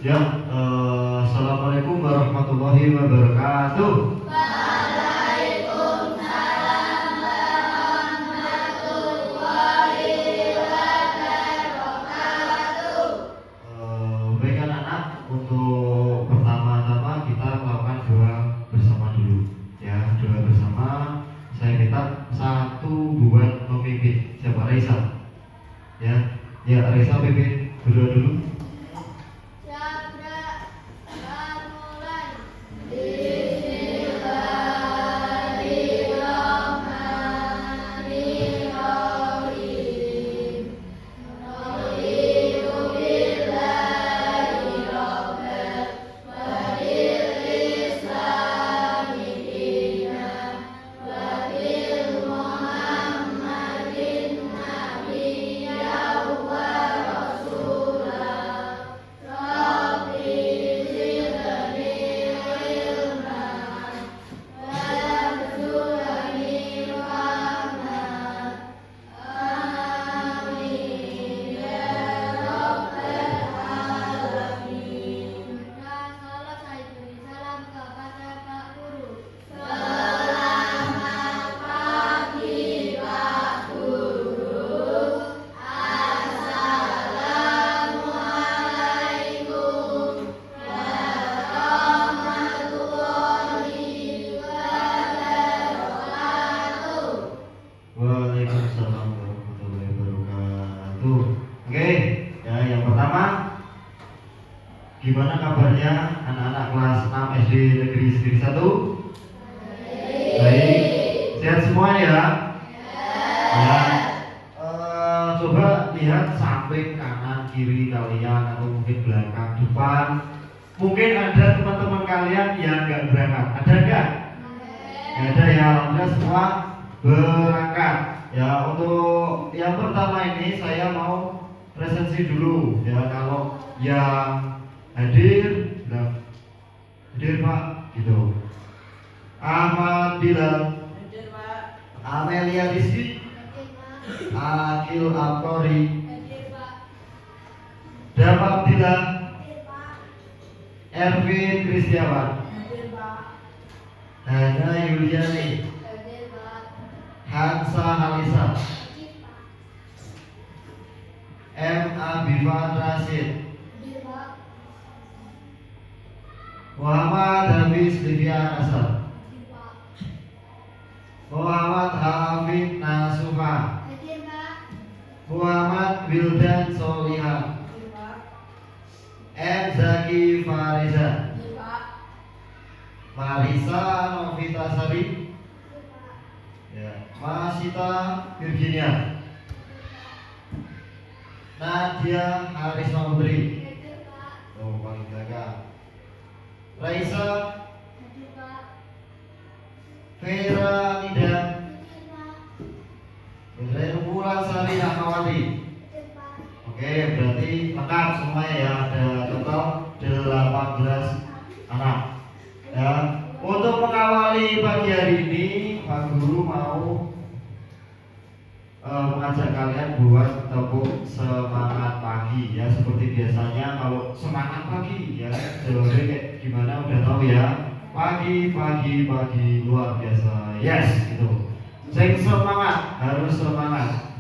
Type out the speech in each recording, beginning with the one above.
Ya, Assalamualaikum warahmatullahi wabarakatuh. Waalaikumsalam warahmatullahi wabarakatuh. Baik anak-anak, untuk pertama-tama kita melakukan doa bersama dulu. Ya, doa bersama. Saya minta satu buat memimpin. Siapa? Raisa. Ya, Raisa pimpin berdoa dulu. Waalaikumsalam warahmatullahi wabarakatuh. Oke, ya yang pertama, gimana kabarnya anak-anak kelas 6 SD Negeri Sendiri 1? Baik. Sehat semua ya? Ya. Coba lihat samping kanan kiri kalian atau mungkin belakang depan. Mungkin ada teman-teman kalian yang nggak berangkat. Ada nggak? Nggak ada ya. Alhamdulillah semua berangkat. Ya, untuk yang pertama ini saya mau presensi dulu. Ya, kalau yang hadir, bilang hadir Pak, gitu. Ahmad Bilal, Hadir Pak. Amelia Rizky, Hadir Pak. Akil Aktori, Hadir Pak. Dava Abdillah, Hadir Pak. Ervin Kristiawan, Hadir Pak. Hana Yuliani, Hadir Pak. Hansa Halisa, Hadir Pak. M. Abifan Rashid, Hadir Pak. Muhammad Hafiz Livian Asad, Hadir Pak. Muhammad Hafid Nasuha, Hadir Pak. Muhammad Wildan Soliha, Hadir Pak. M. Zaki Fariza, Hadir Pak. Marisa Novita Sari, Hadir Pak. ya, Masita Virginia, Nadia Harisma Putri, Hadir Pak. oh paling belakang, Raisa, Hadir Pak. Vera Nida, Hadir Pak. Wulan Sari Rahmawati. Hadir Pak. Oke, berarti lengkap semuanya ya, ada total 18 anak. Ya, untuk mengawali pagi hari ini, Pak Guru mau mengajak kalian buat tepuk semangat pagi ya, seperti biasanya. Kalau semangat pagi ya, jawabnya kayak gimana udah tahu ya. Pagi luar biasa. Yes, gitu. Sing semangat, harus semangat.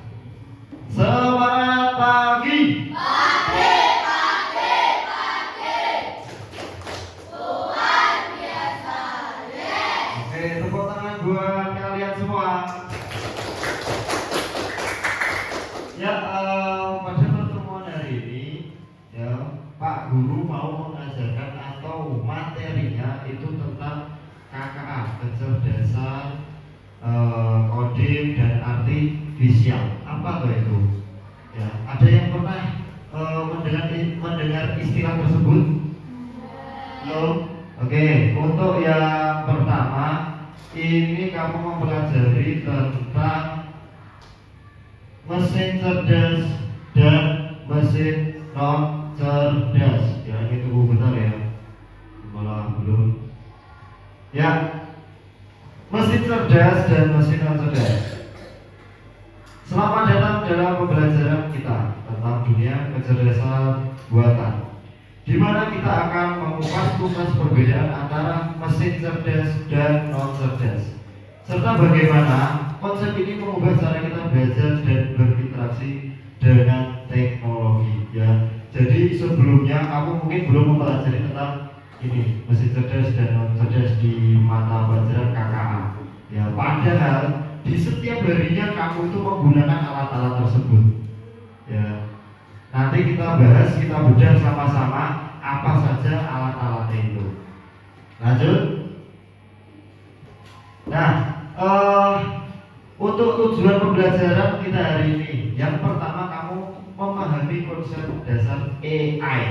Semangat pagi. Pagi, pagi, pagi. Luar biasa. Yes. Oke, tepuk tangan buat kalian semua. Ya, pada pertemuan hari ini, ya, Pak Guru mau mengajarkan atau materinya itu tentang KKA, kecerdasan, coding dan artifisial. Apa tuh itu? Ya, ada yang pernah mendengar istilah tersebut? Belum? Oke, untuk yang pertama, ini kamu mempelajari tentang mesin cerdas dan mesin non cerdas. Ya, ini tunggu bentar ya. Malah belum. Ya, mesin cerdas dan mesin non cerdas. Selamat datang dalam pembelajaran kita tentang dunia kecerdasan buatan. di mana kita akan mengupas-kupas perbedaan antara mesin cerdas dan non cerdas, serta bagaimana konsep ini mengubah cara kita belajar dan berinteraksi dengan teknologi. Ya, jadi sebelumnya aku mungkin belum mempelajari tentang ini mesin cerdas dan non cerdas di mata pelajaran KKA. Ya, padahal di setiap harinya kamu itu menggunakan alat-alat tersebut. Ya, nanti kita bahas, kita bedah sama-sama apa saja alat-alatnya itu. Lanjut. Nah, untuk tujuan pembelajaran kita hari ini, yang pertama kamu memahami konsep dasar AI,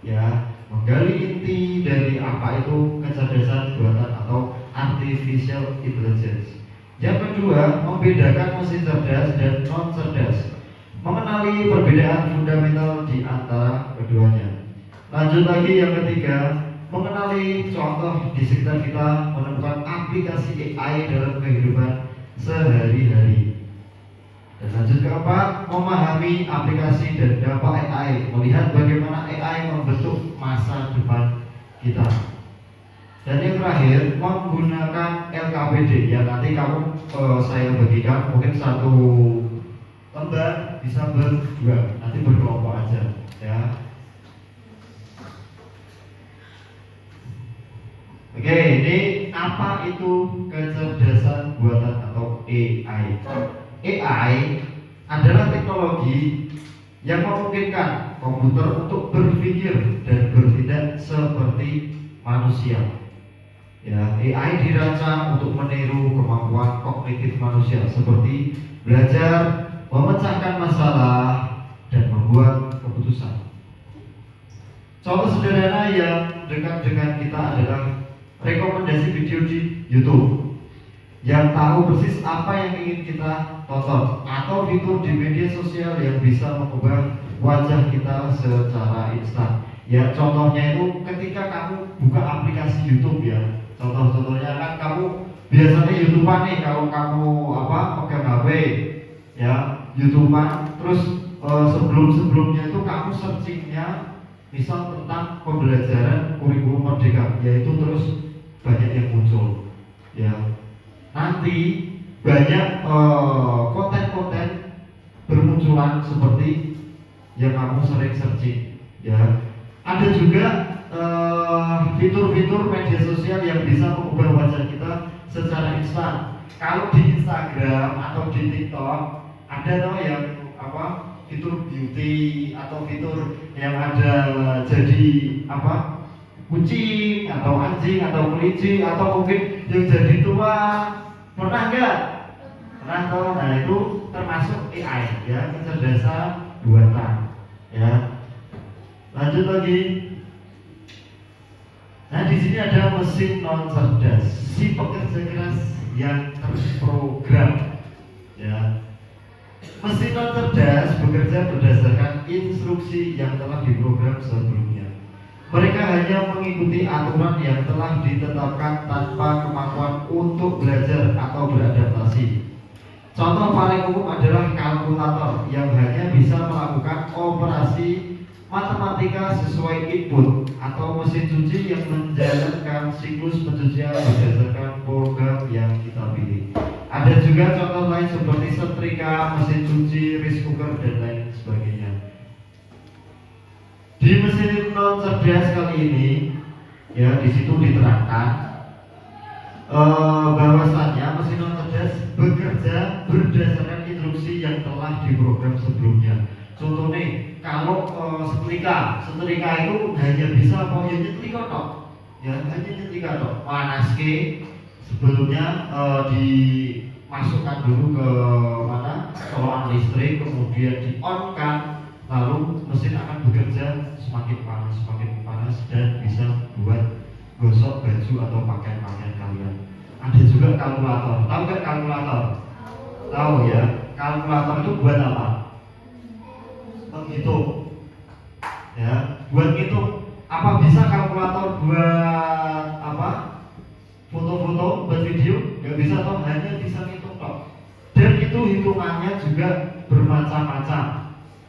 ya, menggali inti dari apa itu kecerdasan buatan atau artificial intelligence. Yang kedua, membedakan mesin cerdas dan non cerdas, mengenali perbedaan fundamental di antara keduanya. Lanjut lagi yang ketiga, mengenali contoh di sekitar kita, menemukan aplikasi AI dalam kehidupan sehari-hari. Dan lanjut keempat, memahami aplikasi dan dampak AI, melihat bagaimana AI membentuk masa depan kita. Dan yang terakhir, menggunakan LKPD. Ya, nanti kamu saya bagikan mungkin satu lembar bisa berdua, nanti berkelompok aja, ya. Oke, ini apa itu kecerdasan buatan atau AI? AI adalah teknologi yang memungkinkan komputer untuk berpikir dan bertindak seperti manusia. Ya, AI dirancang untuk meniru kemampuan kognitif manusia seperti belajar, memecahkan masalah, dan membuat keputusan. Contoh sederhana yang dekat dengan kita adalah rekomendasi video di YouTube yang tahu persis apa yang ingin kita tonton, atau fitur di media sosial yang bisa mengubah wajah kita secara instan. Ya, contohnya itu ketika kamu buka aplikasi YouTube, ya. Contoh-contohnya kan kamu biasanya YouTubean nih, kalau kamu pegang HP, ya, YouTubean, terus sebelumnya itu kamu searchingnya misal tentang pembelajaran kurikulum merdeka, yaitu terus banyak yang muncul, ya. Nanti banyak konten-konten bermunculan seperti yang kamu sering searching, ya. Ada juga fitur-fitur media sosial yang bisa mengubah wajah kita secara instan. Kalau di Instagram atau di TikTok ada yang fitur beauty atau fitur yang ada jadi kucing atau anjing atau kelinci atau mungkin yang jadi tua. Pernah enggak? Pernah toh? Nah, itu termasuk AI, ya, kecerdasan buatan, ya. Lanjut lagi. Nah, di sini ada mesin non cerdas, si pekerja keras yang terprogram, ya. Mesin non cerdas bekerja berdasarkan instruksi yang telah diprogram sebelumnya. Mereka hanya mengikuti aturan yang telah ditetapkan tanpa kemampuan untuk belajar atau beradaptasi. Contoh paling umum adalah kalkulator yang hanya bisa melakukan operasi matematika sesuai input, atau mesin cuci yang menjalankan siklus pencucian berdasarkan program yang kita pilih. Ada juga contoh lain seperti setrika, mesin cuci, rice cooker, dan lain sebagainya. Di mesin non cerdas kali ini, ya, di situ diterangkan bahwasannya mesin non cerdas bekerja berdasarkan instruksi yang telah diprogram sebelumnya. Contohnya, kalau setrika itu hanya bisa nyetrika tok, ya, hanya nyetrika tok. Panaske sebelumnya dimasukkan dulu ke colokan listrik, kemudian di on kan, lalu mesin akan bekerja semakin panas dan bisa buat gosok baju atau pakaian kalian. Ada juga kalkulator. Tahu kan kalkulator? Tahu, ya. Kalkulator itu buat apa? Menghitung, ya, buat ngitung. Apa bisa kalkulator buat foto-foto, buat video? Gak bisa toh, hanya bisa ngitung toh. Dan itu hitungannya juga bermacam-macam.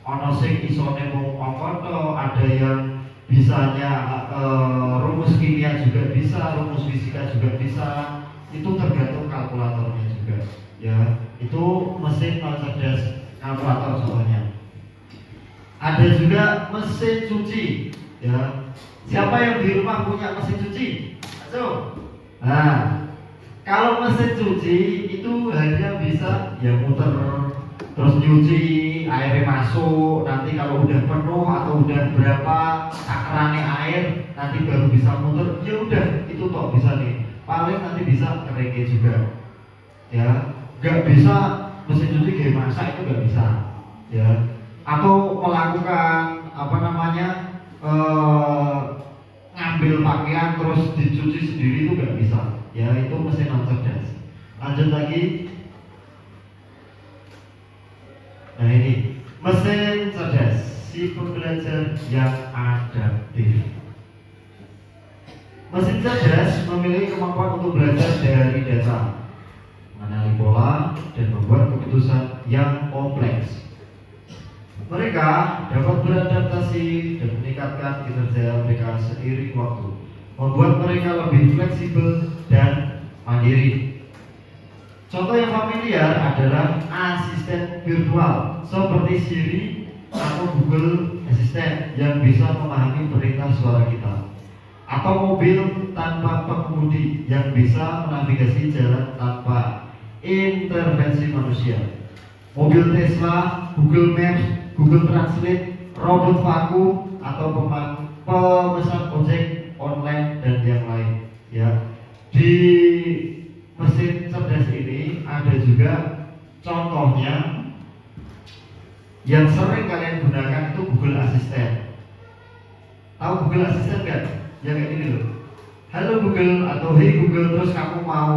Ono sing isone mung angka toh, ada yang bisanya rumus kimia juga bisa, rumus fisika juga bisa. Itu tergantung kalkulatornya juga. Ya, itu mesin non cerdas kalkulator contohnya. Ada juga mesin cuci. Ya, siapa yang di rumah punya mesin cuci? Ayo. Nah, kalau mesin cuci itu hanya bisa ya muter terus nyuci, airnya masuk, nanti kalau udah penuh atau udah berapa takarannya air nanti baru bisa muter. Ya udah, itu toh bisa nih. Paling nanti bisa kerenge juga. Ya, nggak bisa mesin cuci kayak masak itu nggak bisa. Ya, atau melakukan apa namanya ngambil pakaian terus dicuci sendiri itu nggak bisa. Ya, itu mesin non cerdas. Lanjut lagi. Nah, ini mesin cerdas, si pembelajar yang adaptif. Mesin cerdas memiliki kemampuan untuk belajar dari data, mengenali pola, dan membuat keputusan yang kompleks. Mereka dapat beradaptasi dan meningkatkan kinerja mereka seiring waktu, membuat mereka lebih fleksibel dan mandiri. Contoh yang familiar adalah asisten virtual seperti Siri atau Google Assistant yang bisa memahami perintah suara kita, atau mobil tanpa pengemudi yang bisa menavigasi jalan tanpa intervensi manusia. Mobil Tesla, Google Maps, Google Translate, robot vakum, atau pemesan ojek online dan yang lain. Ya, di mesin cerdas ini ada juga contohnya yang sering kalian gunakan itu Google Assistant. Tahu Google Assistant kan? Yang kayak ini loh. Halo Google atau Hey Google, terus kamu mau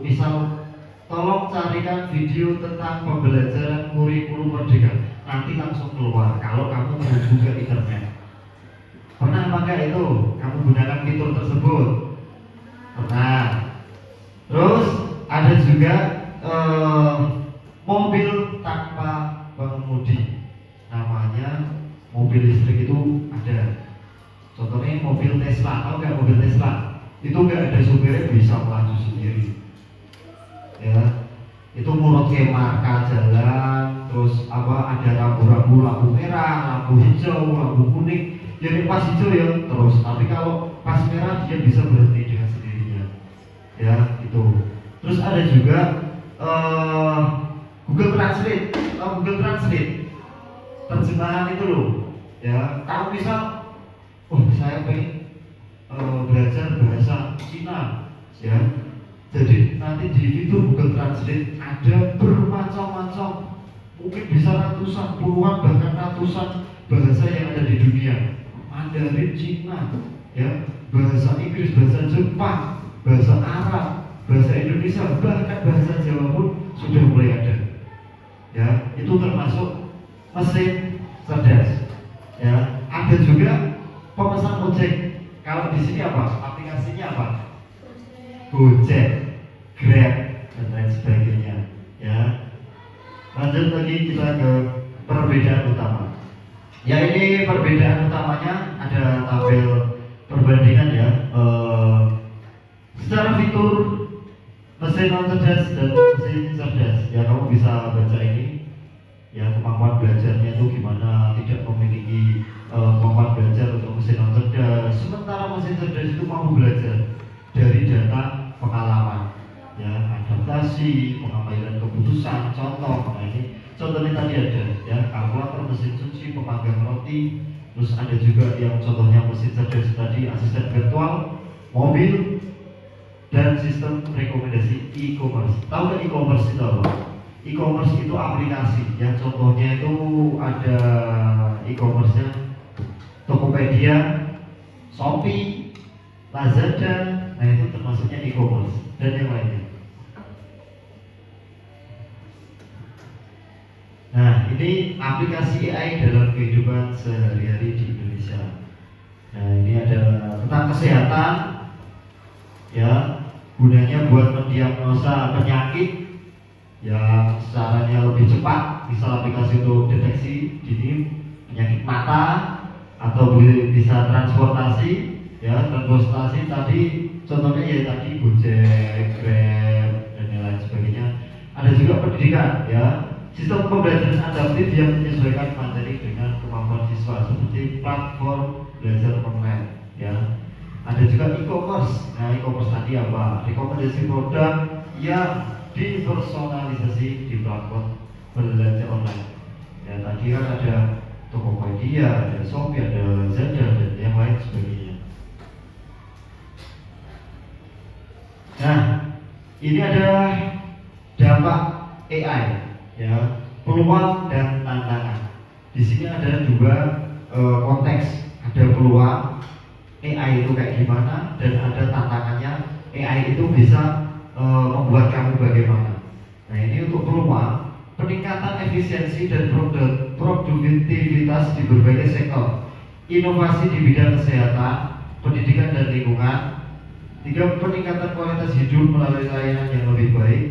misal tolong carikan video tentang pembelajaran kurikulum merdeka, nanti langsung keluar kalau kamu mau buka internet. Pernah pakai itu? Kamu gunakan fitur tersebut? Pernah. Terus ada juga mobil tanpa pengemudi, namanya mobil listrik itu ada. Contohnya mobil Tesla, tahu nggak mobil Tesla? Itu nggak ada supirnya, bisa melaju sendiri. Ya, itu menurut marka jalan, terus apa ada rambu-rambu, lampu merah, lampu hijau, lampu kuning. Jadi pas hijau ya terus, tapi kalau pas merah dia bisa berhenti dengan sendirinya. Ya, itu. Terus ada juga Google Translate. Google Translate terjemahan itu loh. Ya, kalau misal saya pengen belajar bahasa Cina, ya. Jadi nanti di fitur Google Translate ada bermacam-macam, mungkin bisa ratusan, puluhan, bahkan ratusan bahasa yang ada di dunia. Mandarin Cina, ya, bahasa Inggris, bahasa Jepang, bahasa Arab, bahasa Indonesia, bahkan bahasa Jawa pun sudah mulai ada. Ya, itu termasuk mesin cerdas. Ya, ada juga pemesan ojek. Kalau di sini apa? Aplikasinya apa? Gojek, Grab, dan lain sebagainya. Ya, lanjut lagi kita ke perbedaan utama. Ya, ini perbedaan utamanya ada tabel perbandingan ya. Secara fitur mesin non cerdas dan mesin cerdas, ya kamu bisa baca ini. Ya, kemampuan belajarnya itu gimana, tidak memiliki kemampuan belajar untuk mesin non cerdas. Sementara mesin cerdas itu mampu belajar dari data pengalaman, ya, adaptasi, pengambilan keputusan. Contoh, nah ini contohnya tadi ada ya, kalkulator, mesin cuci, pemanggang roti. Terus ada juga yang contohnya mesin cerdas tadi, asisten virtual, mobil, dan sistem rekomendasi e-commerce. Tahu nggak e-commerce itu apa? E-commerce itu aplikasi, ya, contohnya itu ada e-commerce-nya Tokopedia, Shopee, Lazada. Nah, itu termasuknya e-commerce dan yang lainnya. Nah, ini aplikasi AI dalam kehidupan sehari-hari di Indonesia. Nah, ini ada tentang kesehatan, ya, gunanya buat mendiagnosa penyakit yang caranya lebih cepat. Misal aplikasi untuk deteksi dini penyakit mata, atau bisa transportasi, ya transportasi tadi contohnya ya tadi Gojek, Grab dan yang lain sebagainya. Ada juga pendidikan, ya sistem pembelajaran adaptif yang menyesuaikan materi dengan kemampuan siswa seperti platform belajar online, ya. Ada juga e-commerce. Nah, e-commerce tadi apa? Rekomendasi produk yang dipersonalisasi di platform belanja online. Ya, tadi kan ada Tokopedia, ada Shopee, ada Lazada dan yang lain sebagainya. Nah, ini ada dampak AI, ya, peluang dan tantangan. Di sini ada dua konteks, ada peluang AI itu kayak gimana dan ada tantangannya AI itu bisa membuat kamu bagaimana. Nah, ini untuk peluang peningkatan efisiensi dan produktivitas di berbagai sektor, inovasi di bidang kesehatan, pendidikan dan lingkungan. Tiga, peningkatan kualitas hidup melalui layanan yang lebih baik.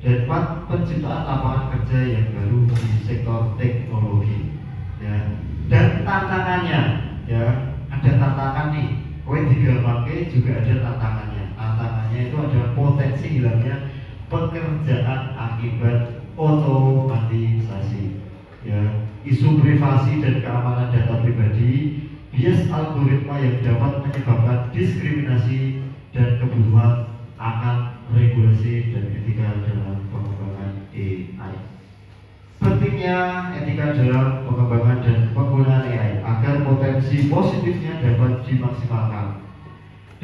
Dan empat, penciptaan lapangan kerja yang baru di sektor teknologi, ya. Dan tantangannya, ya, ada tantangan nih. Kowe digambarke juga ada tantangannya. Tantangannya itu adalah potensi hilangnya pekerjaan akibat otomatisasi, ya. Isu privasi dan keamanan data pribadi, bias algoritma yang dapat menyebabkan diskriminasi dan kebutuhan akan regulasi dan etika dalam pengembangan AI. Pentingnya etika dalam pengembangan dan penggunaan AI agar potensi positifnya dapat dimaksimalkan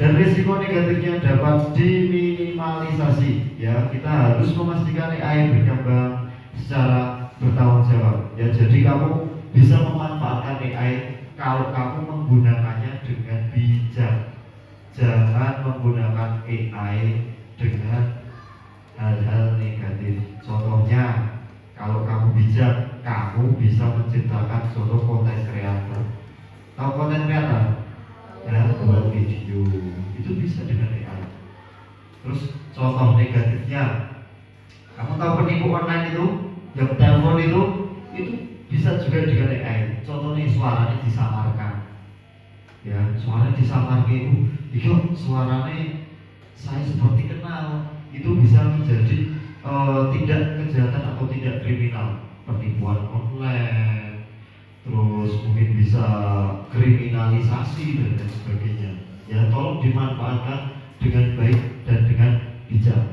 dan risiko negatifnya dapat diminimalisasi. Ya, kita harus memastikan AI berkembang secara bertanggung jawab. Ya, jadi kamu bisa memanfaatkan AI kalau kamu menggunakannya dengan bijak. Jangan menggunakan AI dengan hal-hal negatif. Contohnya, kalau kamu bijak, kamu bisa menciptakan suatu konten kreator. Tahu konten kreator? Ya, buat video itu bisa dengan AI. Terus contoh negatifnya, kamu tahu penipu online itu, yang telepon itu bisa juga dengan AI. Contohnya suaranya disamarkan, ya suaranya disamarkan. Itu suaranya saya seperti kenal. Itu bisa menjadi tindak kejahatan atau tindak kriminal, penipuan online, terus mungkin bisa kriminalisasi dan lain sebagainya. Ya, tolong dimanfaatkan dengan baik dan dengan bijak.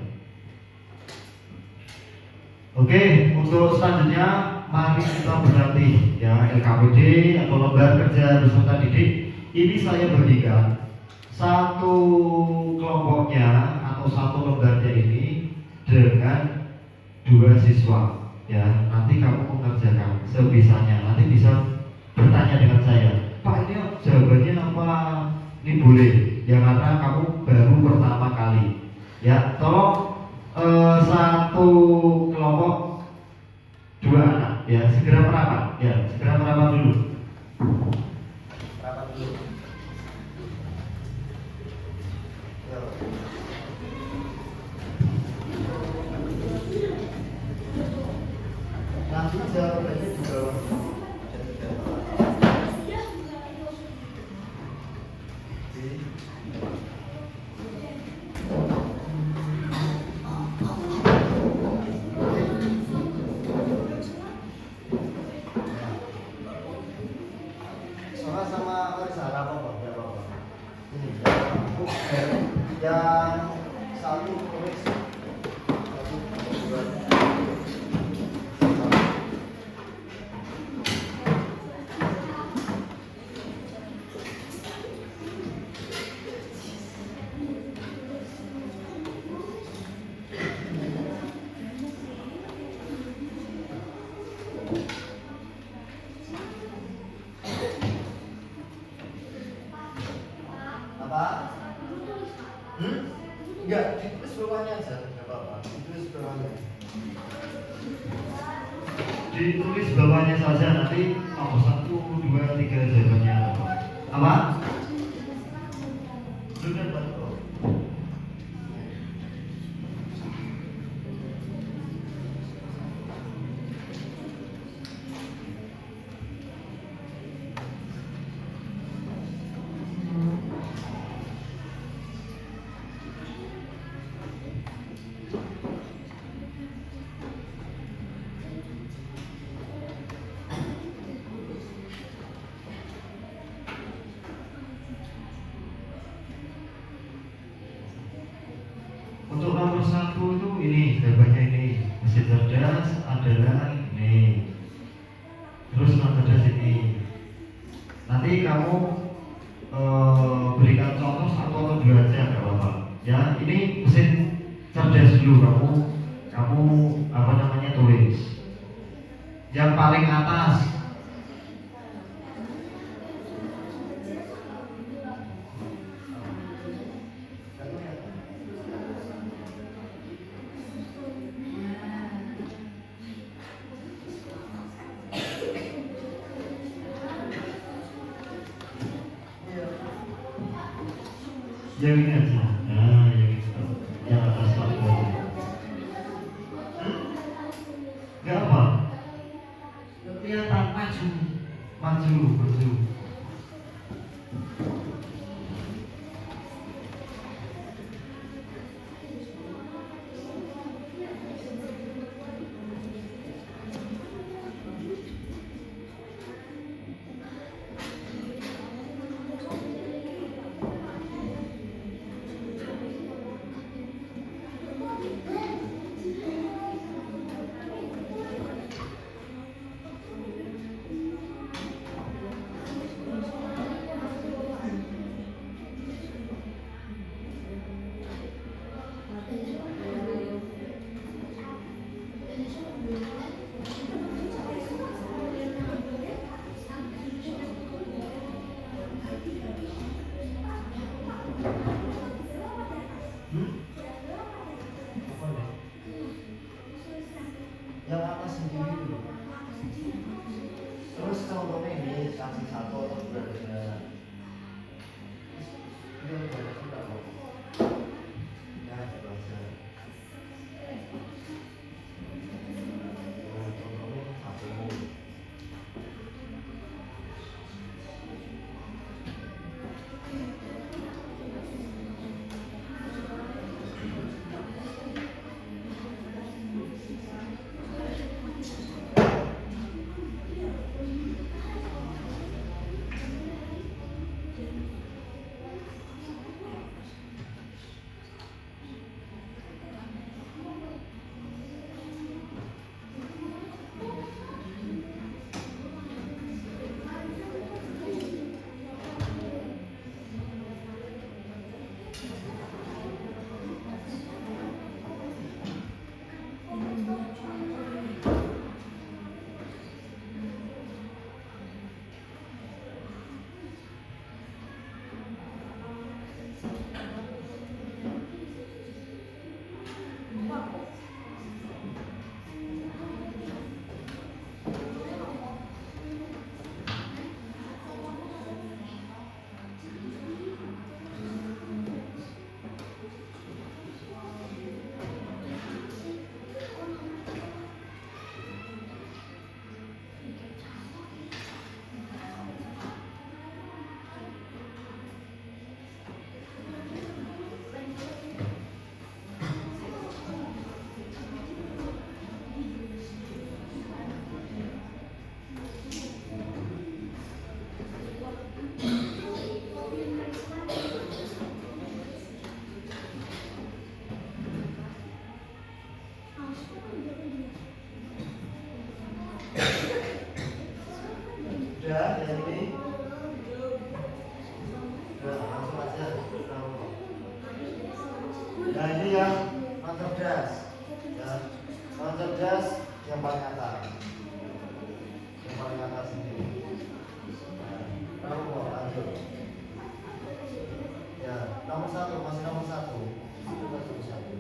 Oke, untuk selanjutnya mari kita berlatih, ya, LKPD atau lembar kerja beserta didik. Ini saya bagikan satu kelompoknya atau satu lembarnya ini dengan dua siswa, ya. Nanti kamu mengerjakan sebisanya. Nanti bisa bertanya dengan saya, Pak, ini jawabannya apa? Ini boleh, ya, karena kamu baru pertama kali. Ya, tolong satu kelompok dua anak, ya, segera merapat, ya, segera merapat dulu. Merapat dulu. Nanti jawabannya di bawah. Sama-sama Sarah apa? Ya, apa? Ini yang satu tulis. Apa? Enggak, ditulis bawahnya aja, enggak apa-apa. Ditulis bawahnya. Ditulis bawahnya saja, nanti nomor 1, 2, 3 jawabannya apa? Apa? Sudah betul. ini saya baca ini. Mesin cerdas adalah ini. Terus non cerdas ini. Nanti kamu berikan contoh satu atau dua aja nggak apa-apa. Ya, ini mesin cerdas dulu kamu apa namanya tulis. Yang paling atas. Yang ini aja. Nah, yang itu. Yang atas Pak. Gak apa? Kelihatan maju. Maju. Yang atas sendiri dulu. Terus contohnya ini kasih satu atau dua aja. Ini udah sudah kok. Ya itu aja. Contohnya satu. Udah, yang ini. Udah, langsung aja. Nah ini yang non cerdas. Ya, non cerdas yang paling atas. Yang paling atas ini. Nah, kamu lanjut. Ya, nomor satu masih nomor satu. Nomor satu.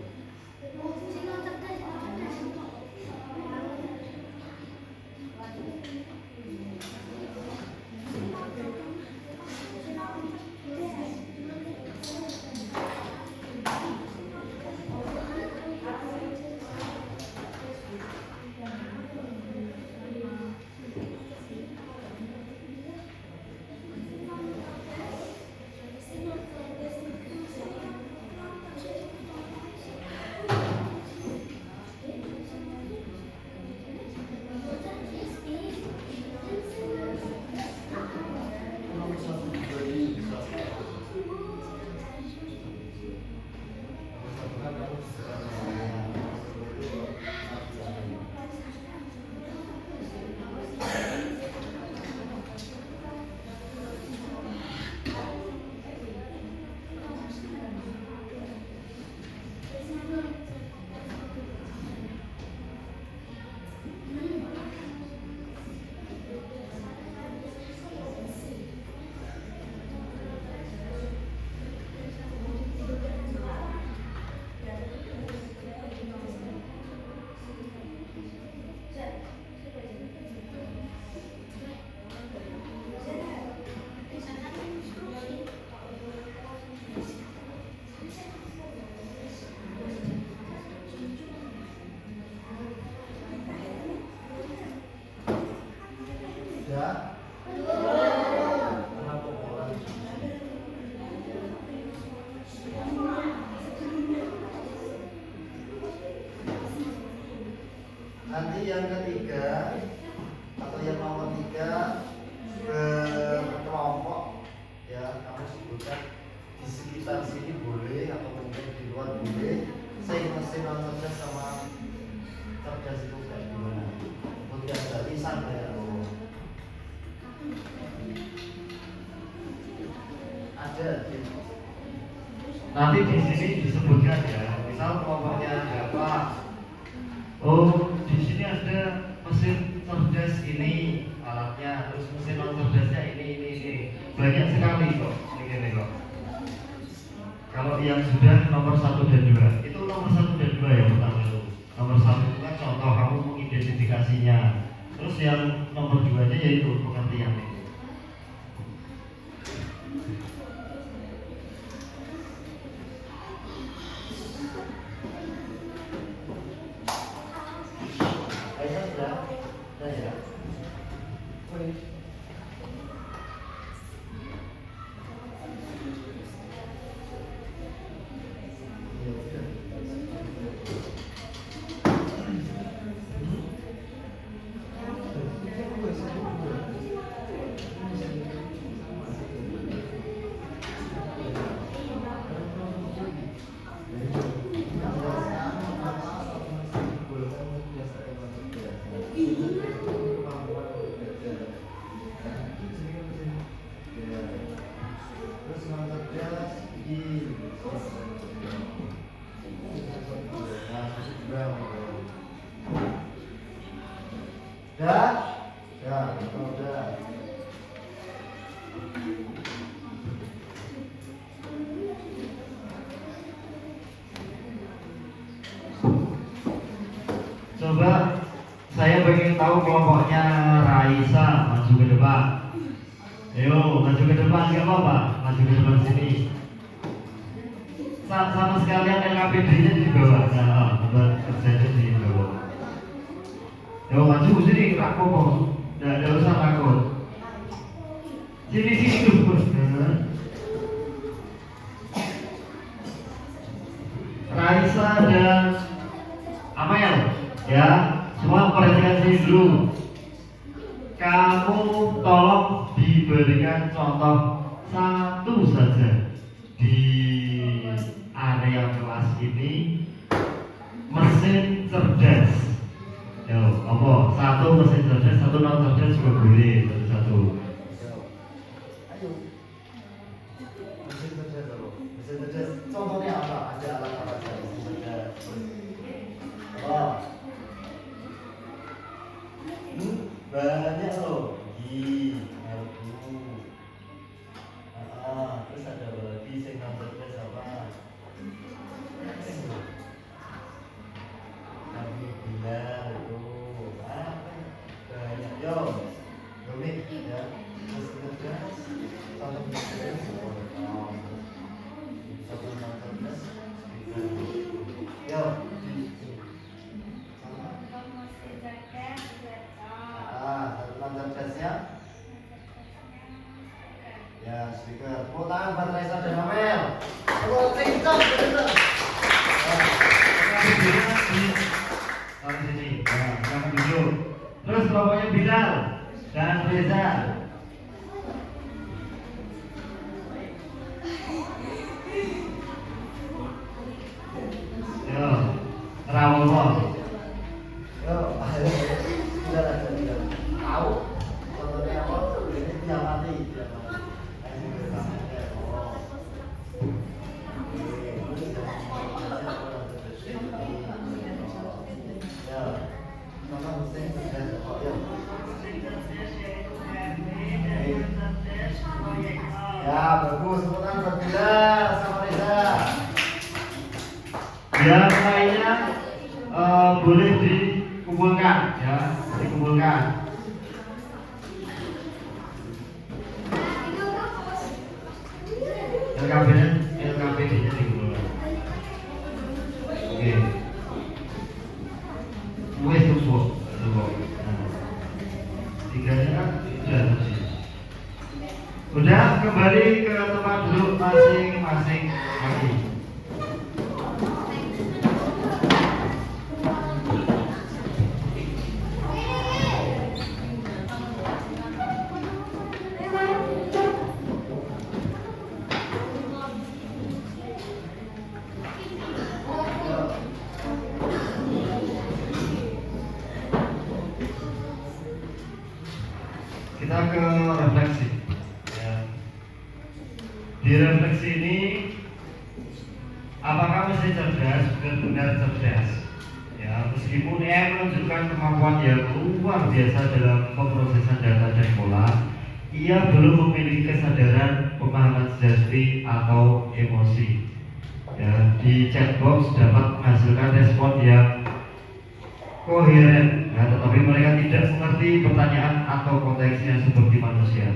yang ketiga atau yang nomor 3 berkelompok ya, kamu sebutkan di sekitar sini boleh atau mungkin di luar boleh. Saya mesin non cerdas sama cerdas itu kayak gimana? Kemudian dari sampai ada gitu. Nanti di sini disebutkan ya, misal kelompoknya berapa. Oh, di sini ada mesin cerdas ini alatnya, terus mesin non cerdasnya ini. Banyak sekali kok, ini kok. Kalau yang sudah nomor 1 dan 2, itu nomor 1 dan 2 yang pertama itu. Nomor 1 itu kan contoh kamu mengidentifikasinya. Terus yang nomor 2-nya yaitu pengertian itu. Coba saya pengen tahu kelompoknya Raisa, maju ke depan. Ayo, maju ke depan, nggak apa-apa, maju ke depan sini. Sama sekalian LKPD-nya di bawah, nah, tempat kerjanya di bawah. Yo, maju sini, rakok, nggak usah takut. Sini dulu. Raisa dan Amel, ya, semua perhatikan sini dulu. Kamu tolong diberikan contoh satu saja di area kelas ini mesin cerdas. Yo, apa? Satu mesin cerdas, satu non cerdas juga boleh, satu. Ayo. Mesin cerdas apa? Mesin cerdas. Contohnya apa? Ada alat apa saja mesin cerdas? Oh. Banyak loh. Terus ada apa lagi? Signal cerdas apa? Kami bilang itu banyak. Yo, Domik ya. Mesin cerdas. Satu mesin cerdas. Satu non cerdas. Yo. Cerdasnya ya, speaker. Tepuk tangan buat Raisa dan Amel. Tepuk tangan, bener. Di sini. Nah, kamu duduk. Terus kelompoknya Bilal dan Reza. Yo, Rawowo. Yo, sudah. Tahu contohnya apa? Ini dia mati. Ya, bagus. Sekarang berbeda sama Reza. Yang lainnya boleh dikumpulkan, ya, dikumpulkan. LKPD-nya dikumpulkan. Oke. Wes tumpuk. Tiganya kan sudah tadi. Udah, kembali ke tempat duduk masing-masing lagi. Apakah mesin cerdas benar-benar cerdas? Ya, meskipun AI menunjukkan kemampuan yang luar biasa dalam pemrosesan data dan pola, ia belum memiliki kesadaran, pemahaman sejati atau emosi. Ya, di chatbox dapat menghasilkan respon yang koheren, ya, tetapi mereka tidak mengerti pertanyaan atau konteks yang seperti manusia.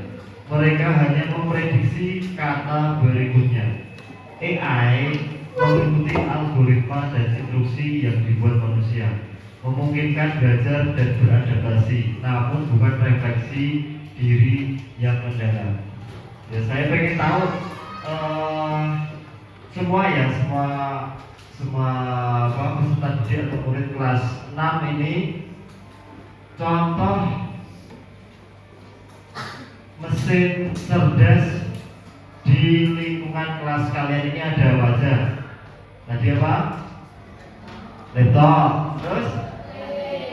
Mereka hanya memprediksi kata berikutnya. AI mengikuti algoritma dan instruksi yang dibuat manusia, memungkinkan belajar dan beradaptasi, namun bukan refleksi diri yang mendalam. Ya, saya pengen tahu semua peserta didik atau murid kelas 6 ini contoh mesin cerdas di lingkungan kelas kalian ini ada apa aja? Tadi apa? Laptop, terus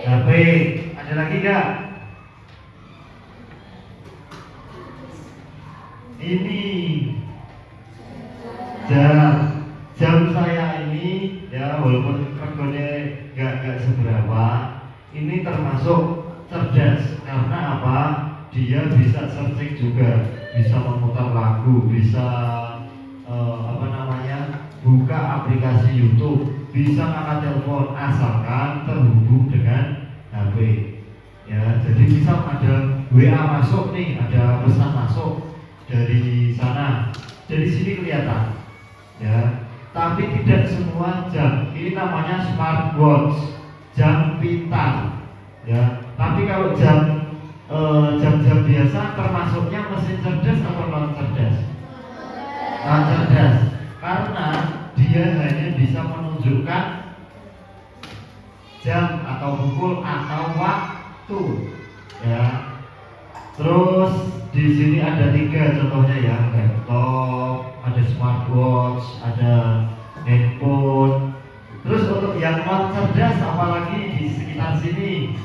HP, ada lagi nggak? Ini jam saya ini, ya walaupun regonya nggak seberapa, ini termasuk cerdas karena apa? Dia bisa searching juga, bisa memutar lagu, bisa buka aplikasi YouTube, bisa angkat telepon asalkan terhubung dengan HP. Ya, jadi misal ada WA masuk nih, ada pesan masuk dari sana, dari sini kelihatan. Ya, tapi tidak semua jam. Ini namanya smartwatch, jam pintar. Ya, tapi kalau jam-jam biasa termasuknya mesin cerdas atau non cerdas? Non cerdas, karena dia hanya bisa menunjukkan jam atau pukul atau waktu. Ya, terus di sini ada 3 contohnya ya, laptop, ada smartwatch, ada handphone. Terus untuk yang non cerdas apalagi di sekitar sini?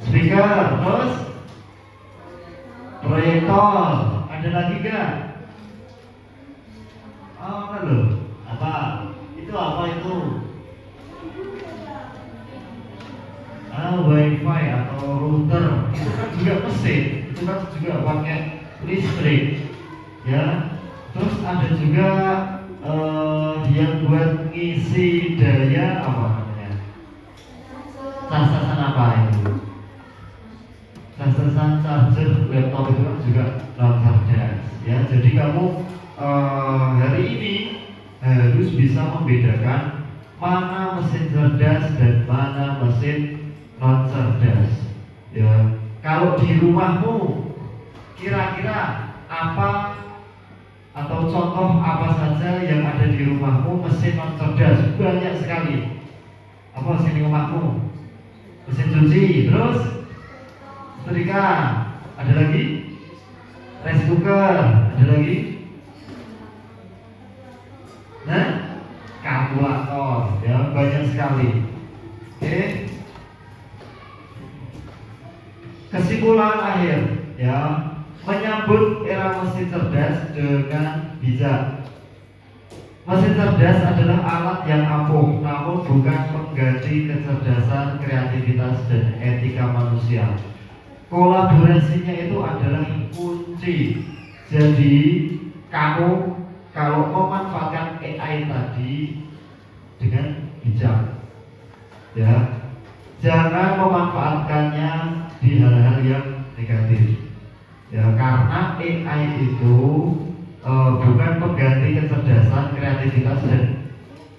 Speaker, terus proyektor, ada lagi gak? Oh, apa? Itu apa itu? Wifi atau router, itu kan juga mesin, itu kan juga pakai listrik, ya. Terus ada juga yang buat ngisi daya apa namanya? Casasan apa itu? Casasan charger laptop itu kan juga non cerdas, ya. Jadi kamu hari ini harus bisa membedakan mana mesin cerdas dan mana mesin non cerdas. Ya, kalau di rumahmu kira-kira apa atau contoh apa saja yang ada di rumahmu mesin non cerdas? Banyak sekali. Apa mesin di rumahmu? Mesin cuci, terus setrika, ada lagi rice cooker, ada lagi kalkulator, ya banyak sekali. Oke. Kesimpulan akhir, ya, menyambut era mesin cerdas dengan bijak. Mesin cerdas adalah alat yang ampuh, namun bukan mengganti kecerdasan, kreativitas, dan etika manusia. Kolaborasinya itu adalah kunci. Jadi kamu kalau memanfaatkan AI tadi dengan bijak, ya, jangan memanfaatkannya di hal-hal yang negatif, ya, karena AI itu bukan pengganti kecerdasan, kreativitas, dan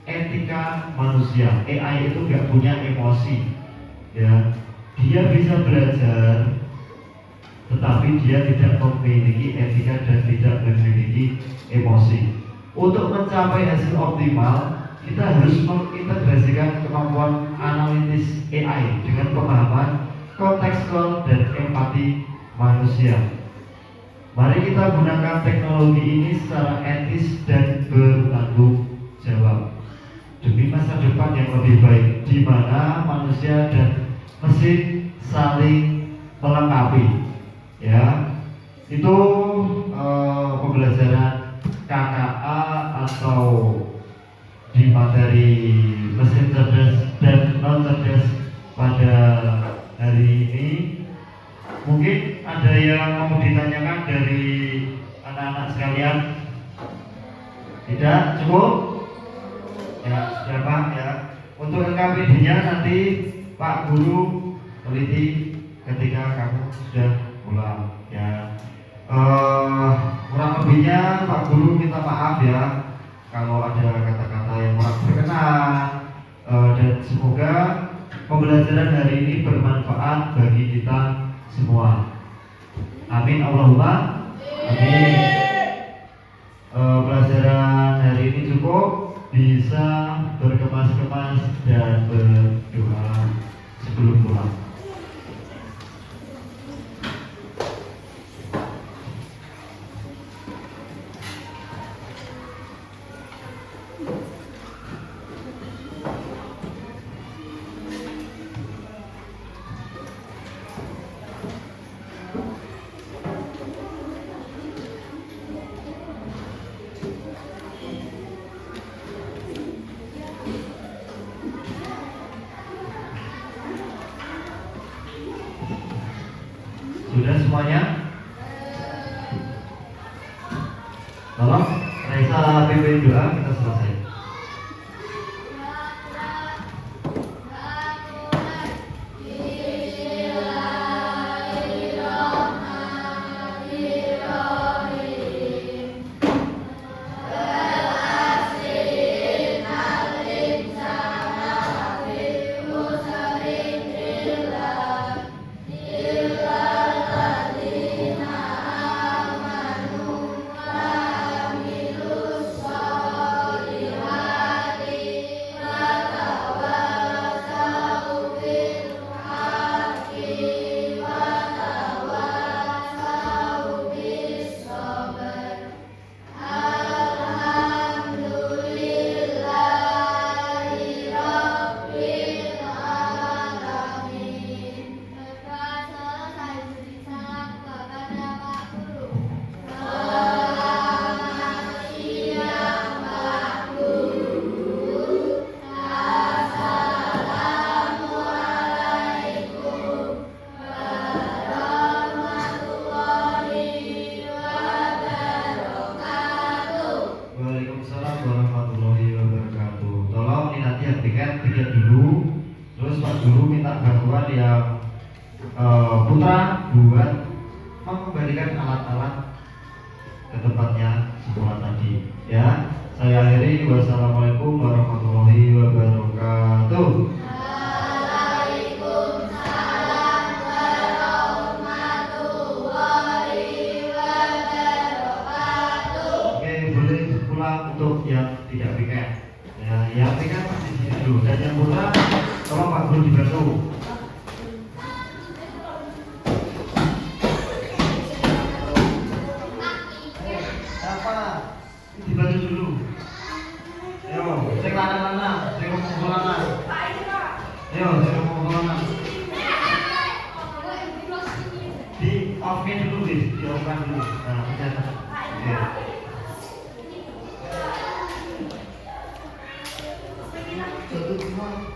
etika manusia. AI itu nggak punya emosi, ya, dia bisa belajar, tetapi dia tidak memiliki etika dan tidak memiliki emosi. Untuk mencapai hasil optimal, kita harus mengintegrasikan kemampuan analitis AI dengan pemahaman kontekstual dan empati manusia. Mari kita gunakan teknologi ini secara etis dan bertanggung jawab demi masa depan yang lebih baik, di mana manusia dan mesin saling melengkapi. Ya, itu pembelajaran KKA atau di materi mesin cerdas dan non cerdas pada hari ini. Mungkin ada yang mau ditanyakan dari anak-anak sekalian? Tidak? Cukup? Ya, sudah Pak ya. Untuk LKPD-nya nanti Pak Guru teliti ketika kamu sudah pulang ya. Kurang lebihnya Pak Guru minta maaf ya kalau ada kata-kata yang kurang berkenan, dan semoga pembelajaran hari ini bermanfaat bagi kita semua. Amin Allahumma amin. Pelajaran hari ini cukup, bisa berkemas-kemas dan berdoa sebelum pulang. Sudah semuanya? Tolong Raisa pimpin doa, kita selesai. Waalaikumsalam warahmatullahi wabarakatuh. Tolong ini nanti yang tiket dulu. Terus Pak Guru minta bantuan yang putra buat mengembalikan alat-alat ke tempatnya semula tadi. Ya, saya akhiri. Wassalamualaikum warahmatullahi wabarakatuh. Waalaikumsalam warahmatullahi wabarakatuh. Oke, boleh pulang untuk yang tidak piket. Ya, yang piket masih di sini dulu. Dan yang putra, tolong Pak Guru dibantu. Siapa? Dibantu dulu. Ayo, sing lanang-lanang, sing ngomong lanang. Ayo, sing ngomong lanang. Di off-nya dulu, di off-kan dulu. Nah, bisa. Oke. Satu semua.